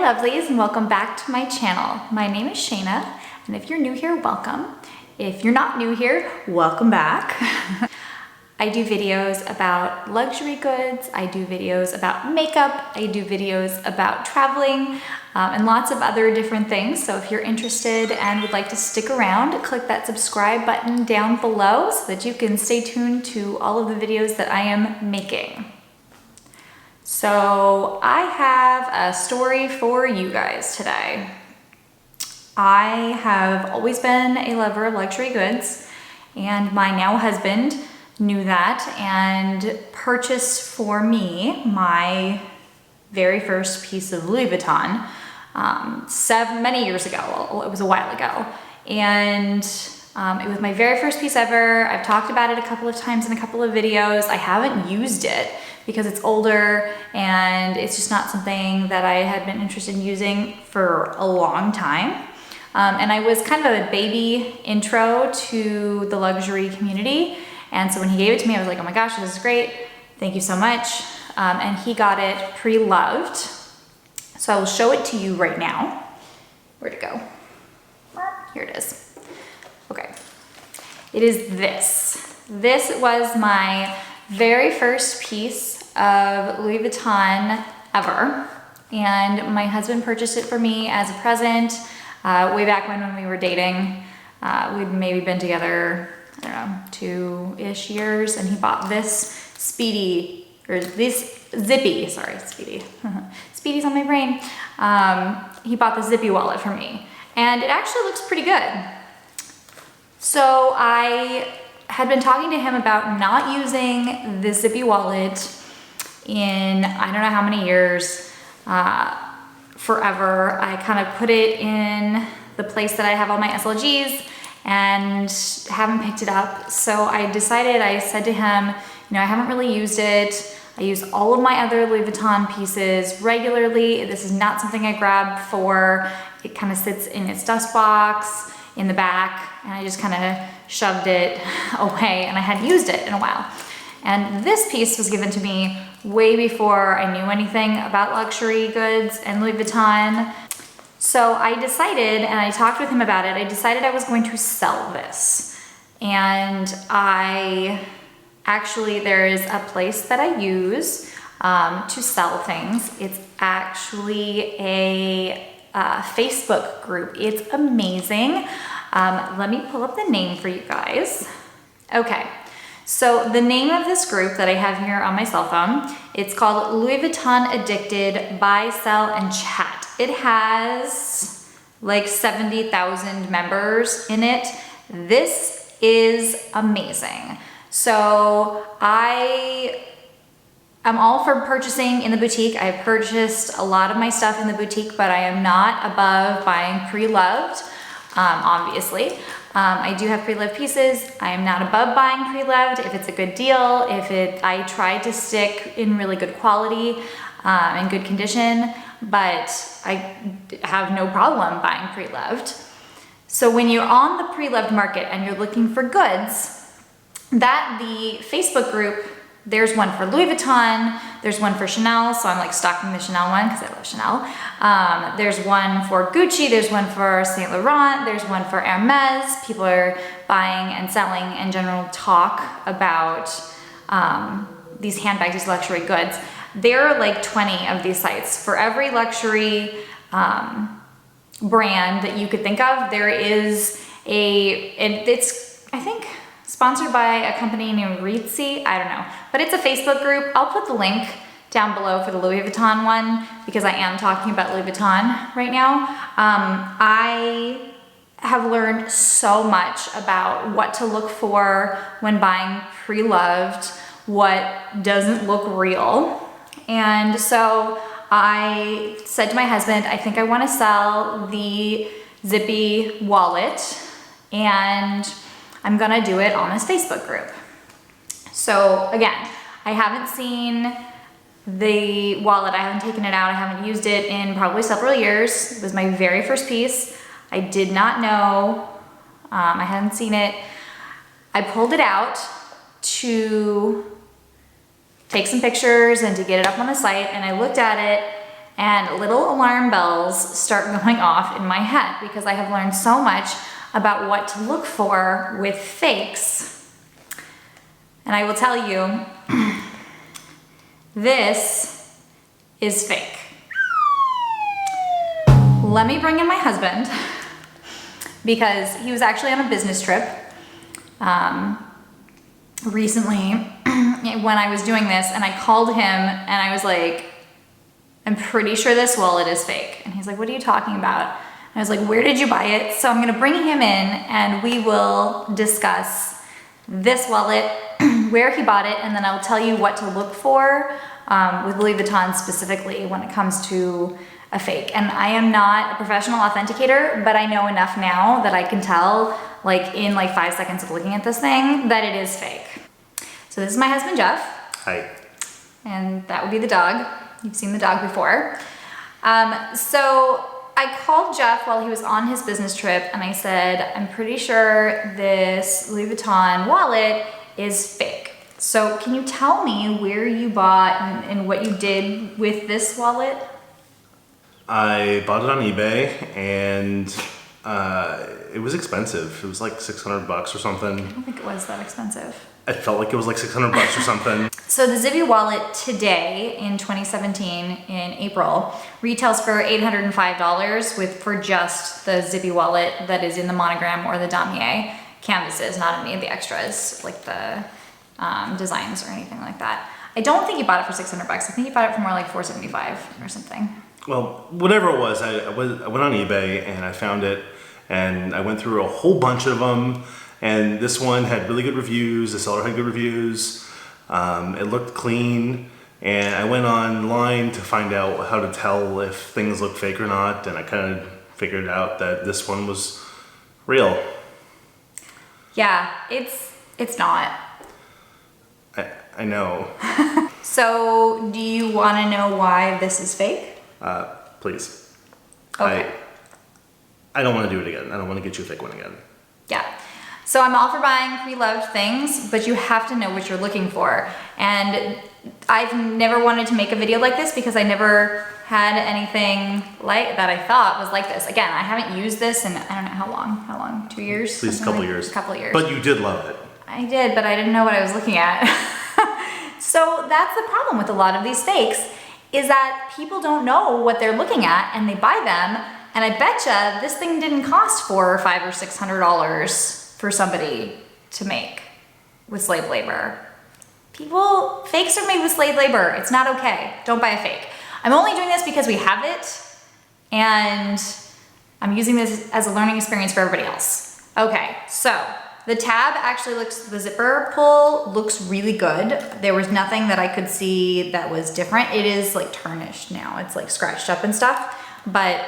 lovelies, and welcome back to my channel. My name is Shayna, and if you're new here, welcome. If you're not new here, welcome back. I do videos about luxury goods, I do videos about makeup, I do videos about traveling, and lots of other different things. So if you're interested and would like to stick around, click that subscribe button down below so that you can stay tuned to all of the videos that I am making. So I have a story for you guys today. I have always been a lover of luxury goods, and my now husband knew that and purchased for me my very first piece of Louis Vuitton many years ago. Well, it was a while ago. And it was my very first piece ever. I've talked about it a couple of times in a couple of videos. I haven't used it because it's older and it's just not something that I had been interested in using for a long time. And I was kind of a baby intro to the luxury community. And so when he gave it to me, I was like, oh my gosh, this is great. Thank you so much. And he got it pre-loved. So I will show it to you right now. Where'd it go? Here it is. Okay. It is this. This was my very first piece of Louis Vuitton ever. And my husband purchased it for me as a present way back when we were dating. We'd maybe been together, I don't know, 2-ish years, and he bought this Zippy. Speedy's on my brain. He bought the Zippy wallet for me, and it actually looks pretty good. So I had been talking to him about not using the Zippy wallet in I don't know how many years, forever. I kind of put it in the place that I have all my SLGs and haven't picked it up. So I said to him, you know, I haven't really used it. I use all of my other Louis Vuitton pieces regularly. This is not something I grab for. It kind of sits in its dust box in the back, and I just kind of shoved it away, and I hadn't used it in a while. And this piece was given to me way before I knew anything about luxury goods and Louis Vuitton. So I decided, and I talked with him about it, I decided I was going to sell this. And there is a place that I use to sell things. It's actually a Facebook group. It's amazing. Let me pull up the name for you guys. Okay, so the name of this group that I have here on my cell phone, it's called Louis Vuitton Addicted Buy, Sell, and Chat. It has like 70,000 members in it. This is amazing. So I am all for purchasing in the boutique. I've purchased a lot of my stuff in the boutique, but I am not above buying pre-loved, obviously. I do have pre-loved pieces. I am not above buying pre-loved if it's a good deal, I try to stick in really good quality and good condition, but I have no problem buying pre-loved. So when you're on the pre-loved market and you're looking for goods, the Facebook group, there's one for Louis Vuitton, there's one for Chanel, so I'm like stalking the Chanel one because I love Chanel. There's one for Gucci, there's one for Saint Laurent, there's one for Hermes. People are buying and selling in general talk about these handbags, these luxury goods. There are like 20 of these sites. For every luxury brand that you could think of, there is it's, I think, sponsored by a company named Ritzy, I don't know, but it's a Facebook group. I'll put the link down below for the Louis Vuitton one because I am talking about Louis Vuitton right now. I have learned so much about what to look for when buying pre-loved, what doesn't look real. And so I said to my husband, I think I want to sell the Zippy wallet, and I'm gonna do it on this Facebook group. So again, I haven't seen the wallet, I haven't taken it out, I haven't used it in probably several years. It was my very first piece. I did not know, I hadn't seen it. I pulled it out to take some pictures and to get it up on the site, and I looked at it and little alarm bells start going off in my head because I have learned so much about what to look for with fakes. And I will tell you, this is fake. Let me bring in my husband because he was actually on a business trip recently when I was doing this, and I called him and I was like, I'm pretty sure this wallet is fake. And he's like, what are you talking about? And I was like, where did you buy it? So I'm gonna bring him in and we will discuss this wallet, where he bought it, and then I'll tell you what to look for with Louis Vuitton specifically when it comes to a fake. And I am not a professional authenticator, but I know enough now that I can tell, like in like 5 seconds of looking at this thing, that it is fake. So this is my husband, Jeff. Hi. And that would be the dog. You've seen the dog before. So I called Jeff while he was on his business trip and I said, I'm pretty sure this Louis Vuitton wallet is fake. So can you tell me where you bought and what you did with this wallet? I bought it on eBay and it was expensive. It was like $600 or something. I don't think it was that expensive. I felt like it was like $600 or something. So the Zippy wallet today in 2017 in April retails for $805 for just the Zippy wallet that is in the monogram or the damier canvases, not any of the extras like the designs or anything like that. I don't think you bought it for $600. I think you bought it for more like $475 or something. Well, whatever it was, I went on eBay and I found it and I went through a whole bunch of them. And this one had really good reviews. The seller had good reviews. It looked clean. And I went online to find out how to tell if things look fake or not. And I kind of figured out that this one was real. Yeah, it's not. I know. So do you want to know why this is fake? Please. Okay. I don't want to do it again. I don't want to get you a fake one again. Yeah. So I'm all for buying pre-loved things, but you have to know what you're looking for. And I've never wanted to make a video like this because I never had anything like that I thought was like this. Again, I haven't used this in, I don't know how long, 2 years? At least a couple years. A couple years. But you did love it. I did, but I didn't know what I was looking at. So that's the problem with a lot of these fakes, is that people don't know what they're looking at and they buy them. And I betcha this thing didn't cost $400 or $500 or $600 for somebody to make with slave labor. Fakes are made with slave labor. It's not okay. Don't buy a fake. I'm only doing this because we have it and I'm using this as a learning experience for everybody else. Okay, so the tab actually the zipper pull looks really good. There was nothing that I could see that was different. It is like tarnished now. It's like scratched up and stuff, but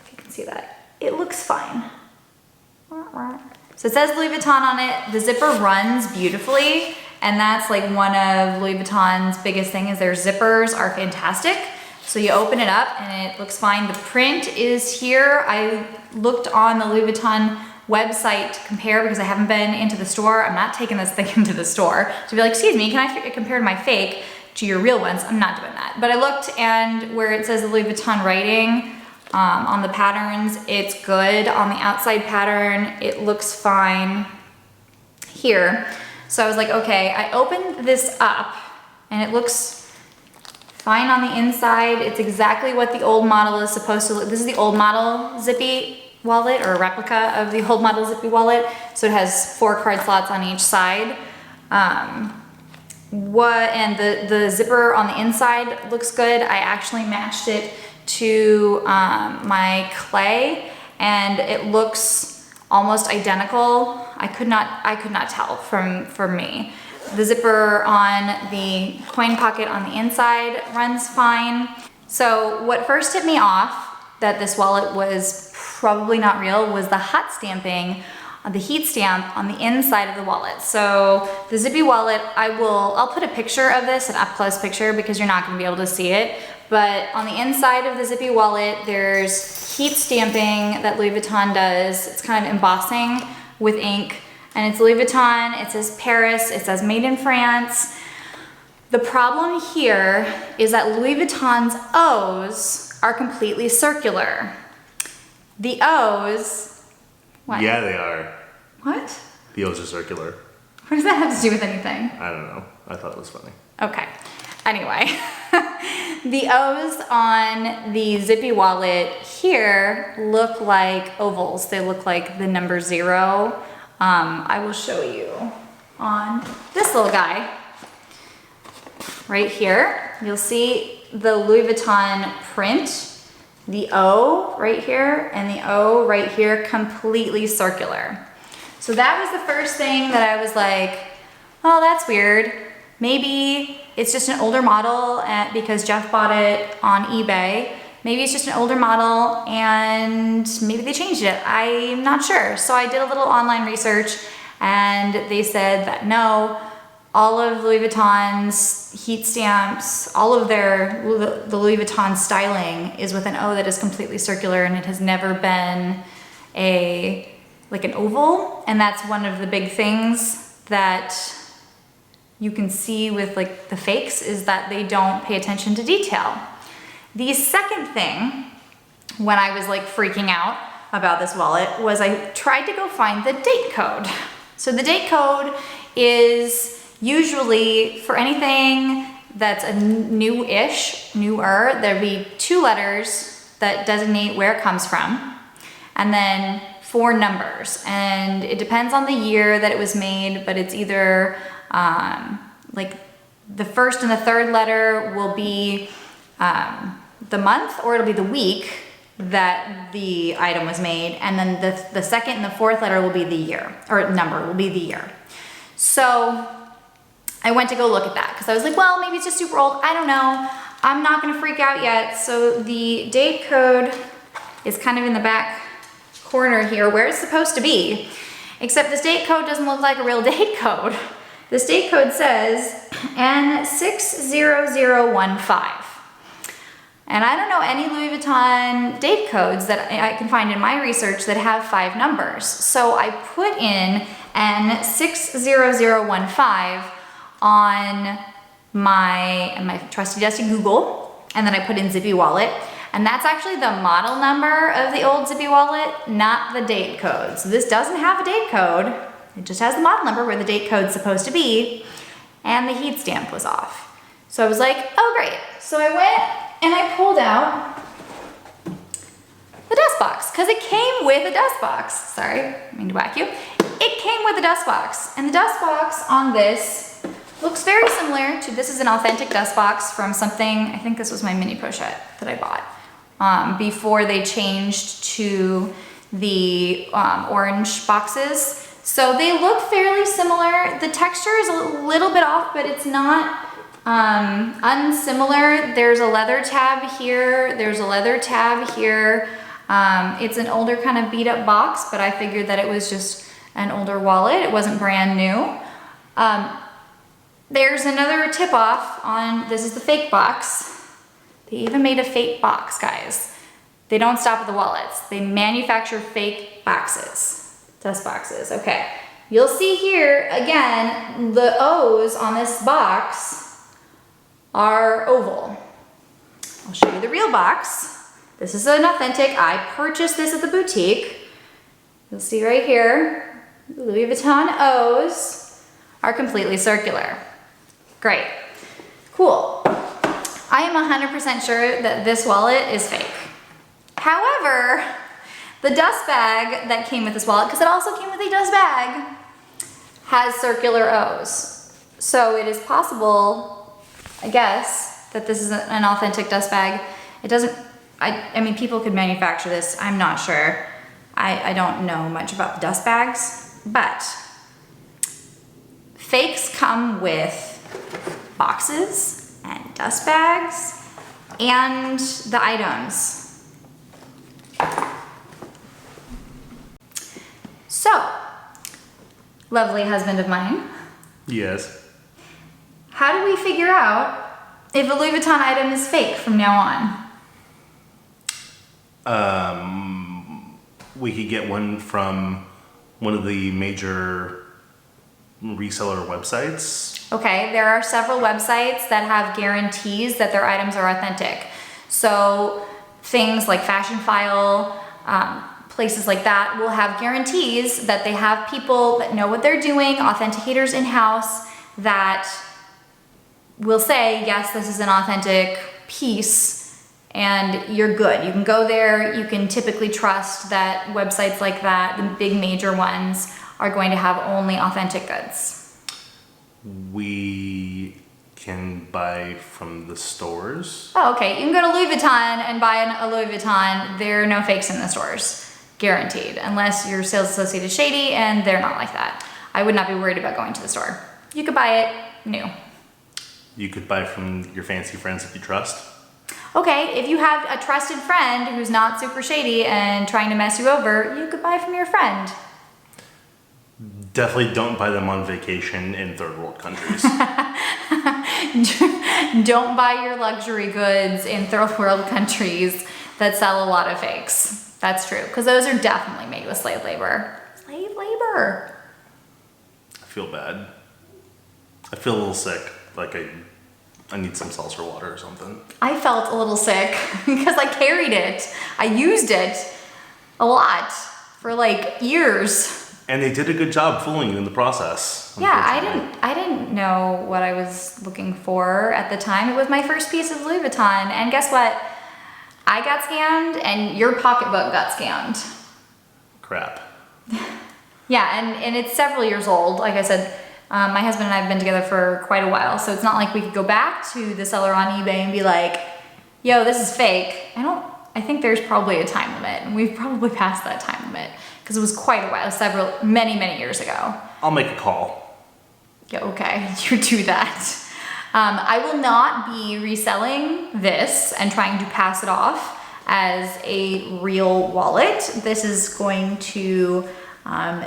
if you can see that, it looks fine. So it says Louis Vuitton on it. The zipper runs beautifully, and that's like one of Louis Vuitton's biggest thing is their zippers are fantastic. So you open it up and it looks fine. The print is here. I looked on the Louis Vuitton website to compare because I haven't been into the store. I'm not taking this thing into the store to be like, excuse me, can I compare my fake to your real ones? I'm not doing that. But I looked, and where it says the Louis Vuitton writing, on the patterns, it's good. On the outside pattern, it looks fine here. So I was like, okay, I opened this up and it looks fine on the inside. It's exactly what the old model is supposed to look. This is the old model Zippy wallet, or a replica of the old model Zippy wallet. So it has 4 card slots on each side. And the zipper on the inside looks good. I actually matched it to my clay and it looks almost identical. I could not tell from me. The zipper on the coin pocket on the inside runs fine. So what first hit me off that this wallet was probably not real was the hot stamping, the heat stamp on the inside of the wallet. So the Zippy wallet, I'll put a picture of this, an up close picture, because you're not gonna be able to see it. But on the inside of the Zippy wallet, there's heat stamping that Louis Vuitton does. It's kind of embossing with ink, and it's Louis Vuitton, it says Paris, it says made in France. The problem here is that Louis Vuitton's O's are completely circular. The O's, what? Yeah, they are. What? The O's are circular. What does that have to do with anything? I don't know. I thought it was funny. Okay. Anyway, the O's on the Zippy wallet here look like ovals. They look like the number 0. I will show you on this little guy right here. You'll see the Louis Vuitton print, the O right here and the O right here, completely circular. So that was the first thing that I was like, oh, that's weird. Maybe it's just an older model because Jeff bought it on eBay. Maybe it's just an older model and maybe they changed it. I'm not sure. So I did a little online research and they said that no, all of Louis Vuitton's heat stamps, all of the Louis Vuitton styling is with an O that is completely circular and it has never been like an oval. And that's one of the big things that you can see with like the fakes is that they don't pay attention to detail. The second thing, when I was like freaking out about this wallet, was I tried to go find the date code. So the date code is usually for anything that's a newer, there'd be 2 letters that designate where it comes from, and then 4 numbers. And it depends on the year that it was made, but it's either like the first and the third letter will be the month, or it'll be the week that the item was made, and then the second and the fourth letter will be the year, or number will be the year. So I went to go look at that because I was like, well, maybe it's just super old. I don't know. I'm not gonna freak out yet. So the date code is kind of in the back corner here where it's supposed to be, except this date code doesn't look like a real date code. This date code says N60015. And I don't know any Louis Vuitton date codes that I can find in my research that have 5 numbers. So I put in N60015 on my trusty dusty Google, and then I put in Zippy wallet. And that's actually the model number of the old Zippy wallet, not the date code. So this doesn't have a date code. It just has the model number where the date code's supposed to be, and the heat stamp was off. So I was like, oh great. So I went and I pulled out the dust box, because it came with a dust box. Sorry, I mean to whack you. It came with a dust box, and the dust box on this looks very similar to, this is an authentic dust box from something, I think this was my mini pochette that I bought before they changed to the orange boxes. So they look fairly similar. The texture is a little bit off, but it's not unsimilar. There's a leather tab here. There's a leather tab here. It's an older kind of beat up box, but I figured that it was just an older wallet. It wasn't brand new. There's another tip off on, this is the fake box. They even made a fake box, guys. They don't stop at the wallets. They manufacture fake boxes. Dust boxes, okay. You'll see here, again, the O's on this box are oval. I'll show you the real box. This is an authentic, I purchased this at the boutique. You'll see right here, the Louis Vuitton O's are completely circular. Great, cool. I am 100% sure that this wallet is fake. However, the dust bag that came with this wallet, because it also came with a dust bag, has circular O's. So it is possible, I guess, that this is an authentic dust bag. It doesn't, I mean, people could manufacture this, I'm not sure. I don't know much about the dust bags, but fakes come with boxes and dust bags and the items. So, lovely husband of mine. Yes. How do we figure out if a Louis Vuitton item is fake from now on? We could get one from one of the major reseller websites. Okay, there are several websites that have guarantees that their items are authentic. So things like Fashion File, places like that will have guarantees that they have people that know what they're doing, authenticators in-house that will say, yes, this is an authentic piece and you're good. You can go there, you can typically trust that websites like that, the big major ones, are going to have only authentic goods. We can buy from the stores. Oh, okay. You can go to Louis Vuitton and buy a Louis Vuitton. There are no fakes in the stores. Guaranteed. Unless your sales associate is shady, and they're not like that. I would not be worried about going to the store. You could buy it new. You could buy from your fancy friends if you trust. Okay, if you have a trusted friend who's not super shady and trying to mess you over, you could buy from your friend. Definitely don't buy them on vacation in third world countries. Don't buy your luxury goods in third world countries that sell a lot of fakes. That's true, because those are definitely made with slave labor. Slave labor. I feel bad. I feel a little sick, like I need some seltzer water or something. I felt a little sick because I carried it. I used it a lot for like years. And they did a good job fooling you in the process. Yeah, I didn't know what I was looking for at the time. It was my first piece of Louis Vuitton, and guess what? I got scammed, and your pocketbook got scammed. Crap. Yeah, and it's several years old. Like I said, my husband and I have been together for quite a while, so it's not like we could go back to the seller on eBay and be like, yo, this is fake. I think there's probably a time limit, and we've probably passed that time limit because it was quite a while, many years ago. I'll make a call. Yeah, okay, you do that. I will not be reselling this and trying to pass it off as a real wallet. This is going to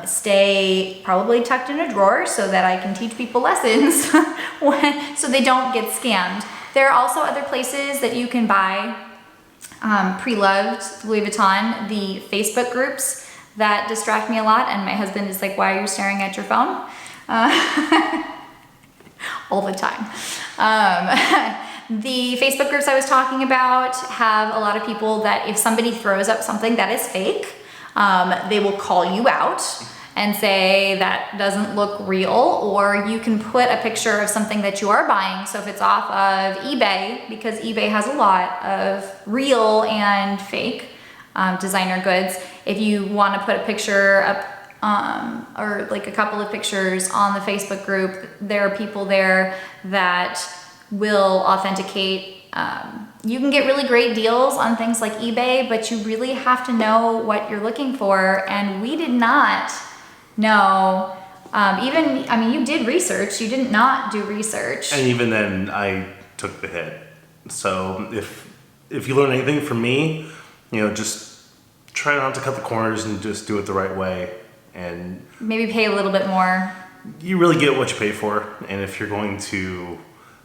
stay probably tucked in a drawer so that I can teach people lessons so they don't get scammed. There are also other places that you can buy preloved Louis Vuitton, the Facebook groups that distract me a lot, and my husband is like, why are you staring at your phone? All the time. The Facebook groups I was talking about have a lot of people that if somebody throws up something that is fake, they will call you out and say that doesn't look real, or you can put a picture of something that you are buying. So if it's off of eBay, because eBay has a lot of real and fake designer goods, if you want to put a picture up or like a couple of pictures on the Facebook group, there are people there that will authenticate. You can get really great deals on things like eBay, but you really have to know what you're looking for, and we did not know. You did research, you did not do research. And even then, I took the hit. So if you learn anything from me, just try not to cut the corners and just do it the right way. And maybe pay a little bit more. You really get what you pay for, and if you're going to,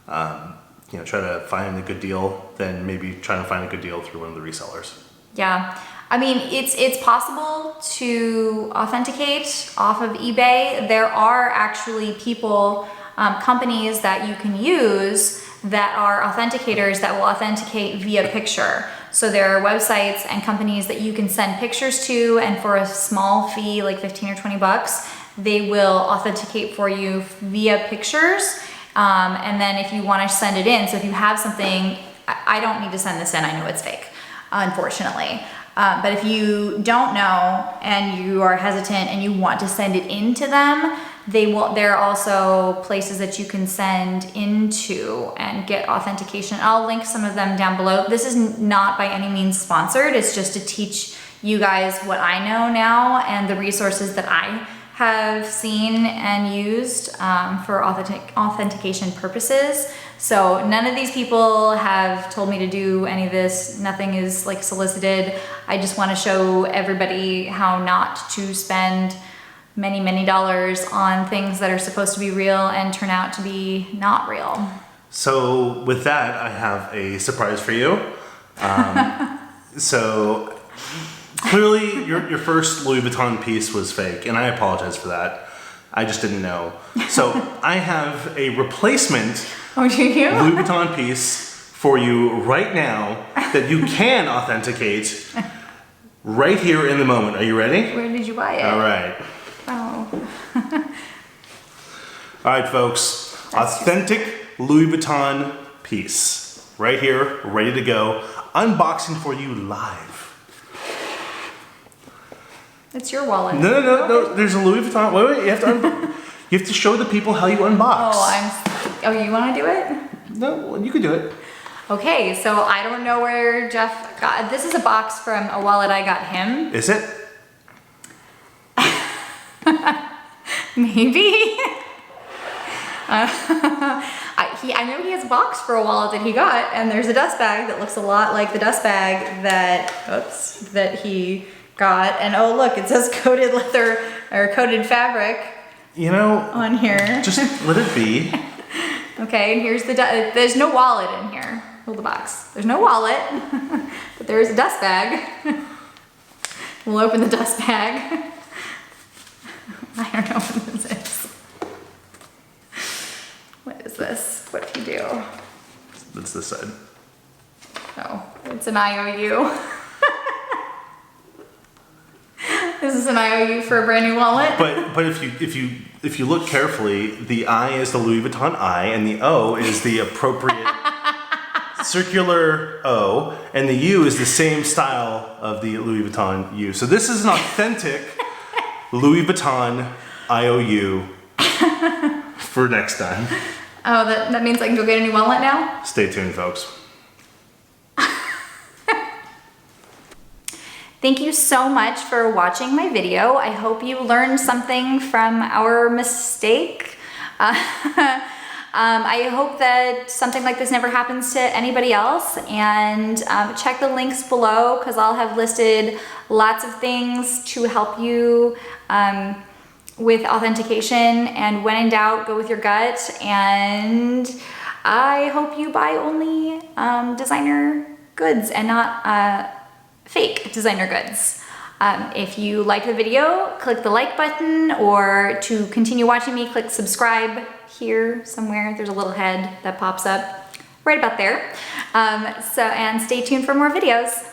try to find a good deal, then maybe try to find a good deal through one of the resellers. Yeah, it's possible to authenticate off of eBay. There are actually people, companies that you can use that are authenticators that will authenticate via picture. So there are websites and companies that you can send pictures to, and for a small fee, like 15 or 20 bucks, they will authenticate for you via pictures. And then if you want to send it in, so if you have something, I don't need to send this in, I know it's fake, unfortunately. But if you don't know and you are hesitant and you want to send it in to them, there are also places that you can send into and get authentication. I'll link some of them down below. This is not by any means sponsored. It's just to teach you guys what I know now and the resources that I have seen and used for authentication purposes. So none of these people have told me to do any of this. Nothing is like solicited. I just want to show everybody how not to spend many dollars on things that are supposed to be real and turn out to be not real. So with that, I have a surprise for you. So clearly your first Louis Vuitton piece was fake, and I apologize for that. I just didn't know. So I have a replacement Oh, do you? Louis Vuitton piece for you right now that you can authenticate right here in the moment. Are you ready? Where did you buy it? All right. Oh. All right, folks. Authentic Louis Vuitton piece. Right here, ready to go. Unboxing for you live. It's your wallet. No. There's a Louis Vuitton. Wait. You have to show the people how you unbox. Oh, you want to do it? No, you can do it. Okay, so I don't know where Jeff got. This is a box from a wallet I got him. Is it? Maybe. I know he has a box for a wallet that he got, and there's a dust bag that looks a lot like the dust bag that he got. And oh look, it says coated leather or coated fabric. You know, on here. Just let it be. Okay, and here's there's no wallet in here. Hold the box. There's no wallet, but there is a dust bag. We'll open the dust bag. I don't know what this is. What is this? What do you do? That's this side. Oh, it's an IOU. This is an IOU for a brand new wallet. But if you look carefully, the I is the Louis Vuitton I, and the O is the appropriate circular O, and the U is the same style of the Louis Vuitton U. So this is an authentic Louis Vuitton IOU for next time. Oh, that means I can go get a new wallet now? Stay tuned, folks. Thank you so much for watching my video. I hope you learned something from our mistake. I hope that something like this never happens to anybody else, and check the links below because I'll have listed lots of things to help you with authentication, and when in doubt, go with your gut. And I hope you buy only designer goods and not fake designer goods. If you like the video, click the like button, or to continue watching me, click subscribe here somewhere. There's a little head that pops up right about there. And stay tuned for more videos.